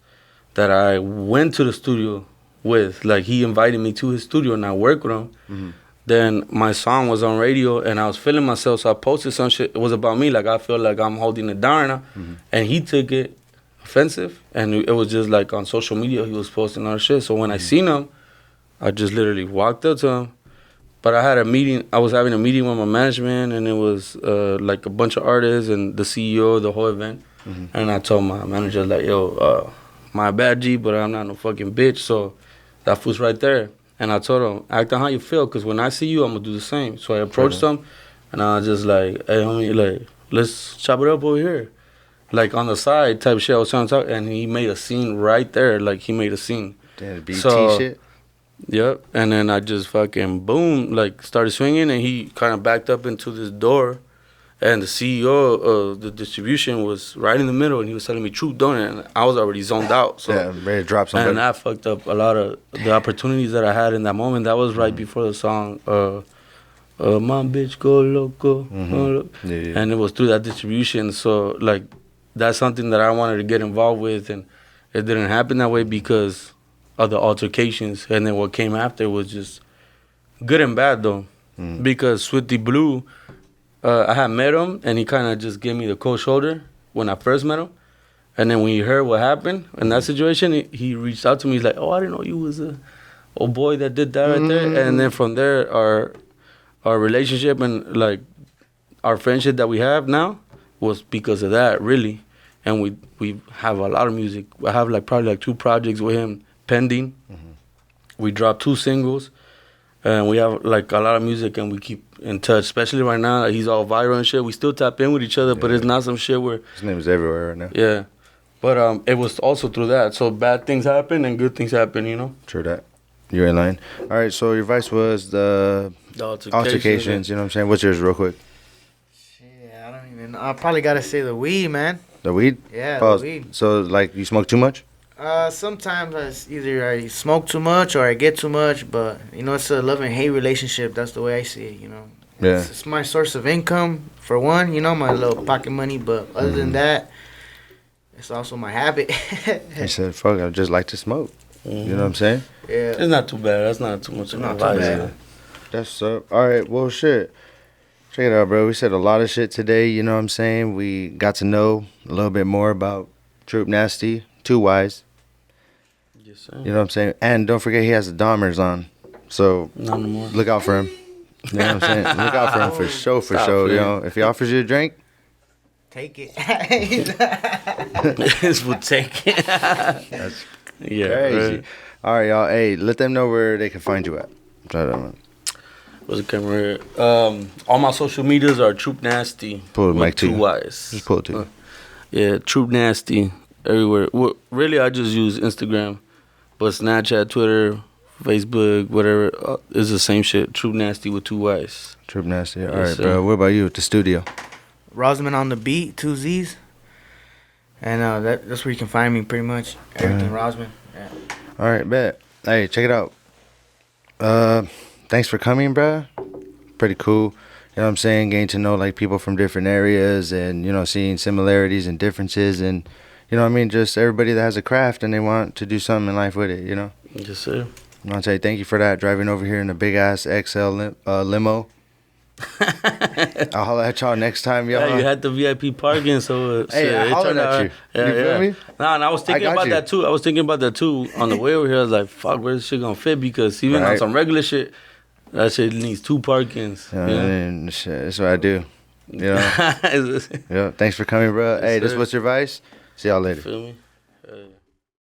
Speaker 2: that I went to the studio with. Like he invited me to his studio, and I worked with him. Then my song was on radio, and I was feeling myself, so I posted some shit. It was about me, like I feel like I'm holding it down now. And he took it offensive, and it was just like on social media, he was posting our shit. So when I seen him, I just literally walked up to him. But I had a meeting, I was having a meeting with my management, and it was like a bunch of artists and the CEO of the whole event. And I told my manager, like, yo, my bad, G, but I'm not no fucking bitch. So that fool's right there. And I told him, act on how you feel, because when I see you, I'm going to do the same. So I approached him, and I was just like, hey, homie, like, let's chop it up over here. Like, on the side type shit I was trying to talk, and he made a scene right there. Like, he made a scene.
Speaker 1: Damn, BT
Speaker 2: So-
Speaker 1: shit.
Speaker 2: Yep. And then I just fucking, boom, like, started swinging, and he kind of backed up into this door. And the CEO of the distribution was right in the middle, and he was telling me, "Truth, don't it?" And I was already zoned out. So
Speaker 1: Yeah, ready to drop somebody.
Speaker 2: and that fucked up a lot of the opportunities that I had in that moment. That was right before the song, "My Bitch Go Loco," Go Loco.
Speaker 1: Yeah.
Speaker 2: And it was through that distribution. So like, that's something that I wanted to get involved with, and it didn't happen that way because of the altercations. And then what came after was just good and bad though, because Swifty Blue, I had met him, and he kind of just gave me the cold shoulder when I first met him. And then when he heard what happened in that situation, he reached out to me. He's like, "Oh, I didn't know you was a old boy that did that right there." And then from there, our relationship and like our friendship that we have now was because of that, really. And we have a lot of music. I have like probably like 2 projects with him pending. We dropped 2 singles, and we have like a lot of music, and we keep in touch. Especially right now, he's all viral and shit. We still tap in with each other, but it's not some shit where
Speaker 1: His name is everywhere right now.
Speaker 2: yeah. But it was also through that. So bad things happen and good things happen, you know?
Speaker 1: True that. You're in line. All right, so your advice was the
Speaker 2: The
Speaker 1: altercations, you know what I'm saying? What's yours real quick?
Speaker 3: Shit, I don't even know. I probably gotta say the weed, man.
Speaker 1: The weed?
Speaker 3: Yeah,
Speaker 1: Pause.
Speaker 3: the weed.
Speaker 1: So, like, you smoke too much?
Speaker 3: Sometimes either I smoke too much or I get too much, but you know, it's a love and hate relationship. That's the way I see it, you know.
Speaker 1: Yeah.
Speaker 3: It's my source of income for one, you know, my little pocket money, but other than that, it's also my habit.
Speaker 1: He said, fuck, I just like to smoke. You know what I'm saying?
Speaker 3: Yeah.
Speaker 2: It's not too bad. That's not too much of
Speaker 3: Not
Speaker 2: an
Speaker 3: too
Speaker 2: advice.
Speaker 3: bad.
Speaker 2: Yeah.
Speaker 1: That's up. All right, well, shit. Check it out, bro. We said a lot of shit today, you know what I'm saying? We got to know a little bit more about Troopnastyy, 2 Ys.
Speaker 2: Yes, sir.
Speaker 1: You know what I'm saying? And don't forget he has the Dahmers on. So
Speaker 2: Not no more.
Speaker 1: look out for him. You know what I'm saying? Look out for him for sure, for
Speaker 2: Stop
Speaker 1: sure.
Speaker 2: it.
Speaker 1: You know, if he offers you a drink,
Speaker 3: Take it.
Speaker 2: This will take it.
Speaker 1: that's
Speaker 2: Yeah.
Speaker 1: crazy.
Speaker 2: Right.
Speaker 1: All right, y'all. Hey, let them know where they can find you at. Try that one.
Speaker 2: What's the camera here? All my social medias are Troopnastyy.
Speaker 1: Pull the
Speaker 2: with
Speaker 1: mic to
Speaker 2: 2
Speaker 1: you.
Speaker 2: Ys.
Speaker 1: Just pull it to you.
Speaker 2: Yeah, Troopnastyy everywhere. Well, really, I just use Instagram, but Snapchat, Twitter, Facebook, whatever, is the same shit. Troopnastyy with 2 Ys.
Speaker 1: Troopnastyy. All
Speaker 2: Yes,
Speaker 1: right,
Speaker 2: sir.
Speaker 1: bro. What about you at the studio?
Speaker 3: Rosman on the beat, 2 Z's. And that's where you can find me pretty much. Everything Rosman. Yeah.
Speaker 1: All right, bet. Hey, check it out. Thanks for coming, bruh. Pretty cool. You know what I'm saying? Getting to know like people from different areas and, you know, seeing similarities and differences and, you know what I mean? Just everybody that has a craft and they want to do something in life with it, you know?
Speaker 2: Yes, sir.
Speaker 1: I want to say thank you for that, driving over here in a big-ass XL limo. I'll holler at y'all next time, y'all.
Speaker 2: Yeah, you had the VIP parking, so
Speaker 1: Hey, I hollered at you.
Speaker 2: Yeah,
Speaker 1: You feel me?
Speaker 2: Nah, and I was thinking about that too. I was thinking about that too on the way over here. I was like, "Fuck, where's this shit gonna fit?" Because even on some regular shit, that shit needs 2 parkings.
Speaker 1: Yeah, and shit, that's what I do. You know. Yeah. Thanks for coming, bro. Hey, this was your advice. See y'all later.
Speaker 2: Feel me?